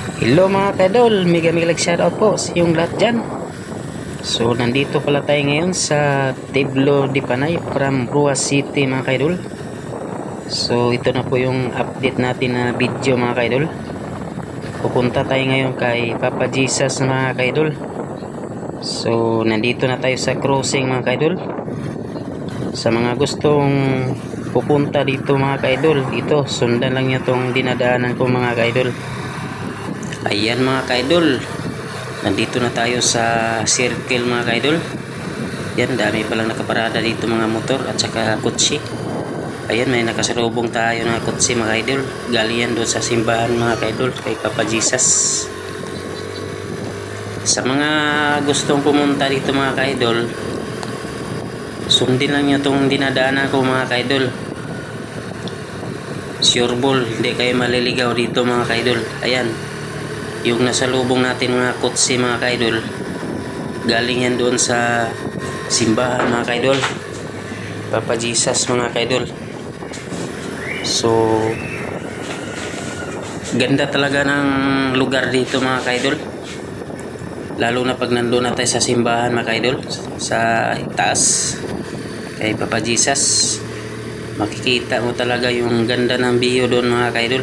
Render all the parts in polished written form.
Hello mga kadol, mega shoutout po sa yung lahat dyan. So nandito pala tayo ngayon sa Tiblo de Panay from Ruas City mga kadol. So ito na po yung update natin na video mga kadol. Pupunta tayo ngayon kay Papa Jesus mga kadol. So nandito na tayo sa crossing mga kadol. Sa mga gustong pupunta dito mga kadol, dito sundan lang nyo tong dinadaanan ko mga kadol. Ayan mga kaidol, nandito na tayo sa circle mga kaidol. Yan, dami palang nakaparada dito mga motor at saka kotse. Ayan, may nakasalubong tayo na kotse mga kaidol. Galing yan doon sa simbahan mga kaidol kay Papa Jesus. Sa mga gustong pumunta dito mga kaidol, sundin lang nyo itong dinadaanan ko mga kaidol. Sure ball, hindi kayo maliligaw dito mga kaidol. Ayan, yung nasa lubong natin mga kotse mga kaidol, galing yan doon sa simbahan mga kaidol Papa Jesus mga kaidol. So ganda talaga ng lugar dito mga kaidol, lalo na pag nandun na tayo sa simbahan mga kaidol, sa taas kay Papa Jesus. Makikita mo talaga yung ganda ng view doon mga kaidol.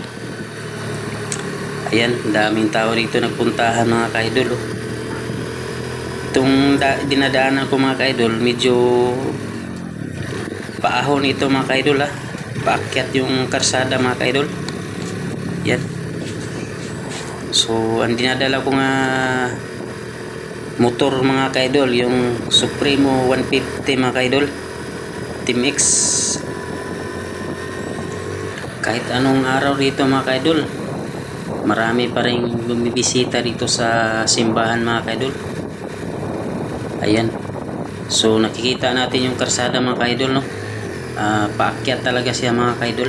Ayan, daming tao dito nagpuntahan mga kaidol. Itong dinadaanan ko mga kaidol, medyo paahon ito mga kaidol ha. Paakyat yung karsada mga kaidol. Yan. So, ang dinadala ko nga motor mga kaidol, yung Supremo 150 mga kaidol, Team X. Kahit anong araw dito mga kaidol, marami pa rin bumibisita dito sa simbahan mga kaidol. Ayan, so nakikita natin yung karsada mga kaidol, no? Paakyat talaga siya mga kaidol.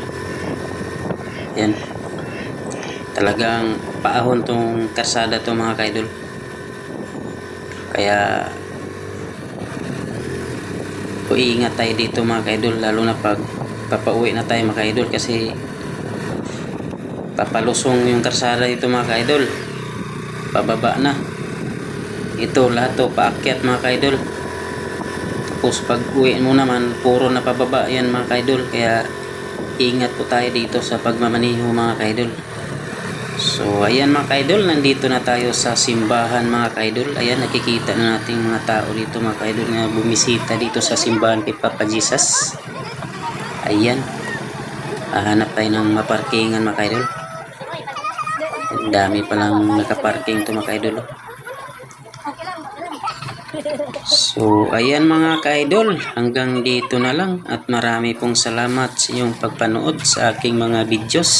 Ayan, talagang paahon tong karsada to mga kaidol. Kaya iingat tayo dito mga kaidol, lalo na pag papauwi na tayo mga kaidol, kasi papalusong yung karsada dito mga kaidol, pababa na ito lahat to, paakyat mga kaidol. Tapos pag uwi mo naman, puro na pababa yan mga kaidol. Kaya ingat po tayo dito sa pagmamaniho mga kaidol. So ayan mga kaidol, nandito na tayo sa simbahan mga kaidol. Ayan, nakikita na natin mga tao dito mga kaidol na bumisita dito sa simbahan kay Papa Jesus. Ayan, hanap tayo ng maparkingan mga kaidol. Dami palang nakaparking to mga kaidol. So ayan mga kaidol, hanggang dito na lang at marami pong salamat sa inyong pagpanood sa aking mga videos.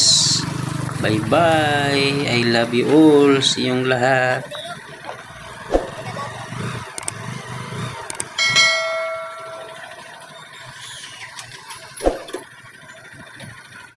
Bye bye, I love you all sa inyong lahat.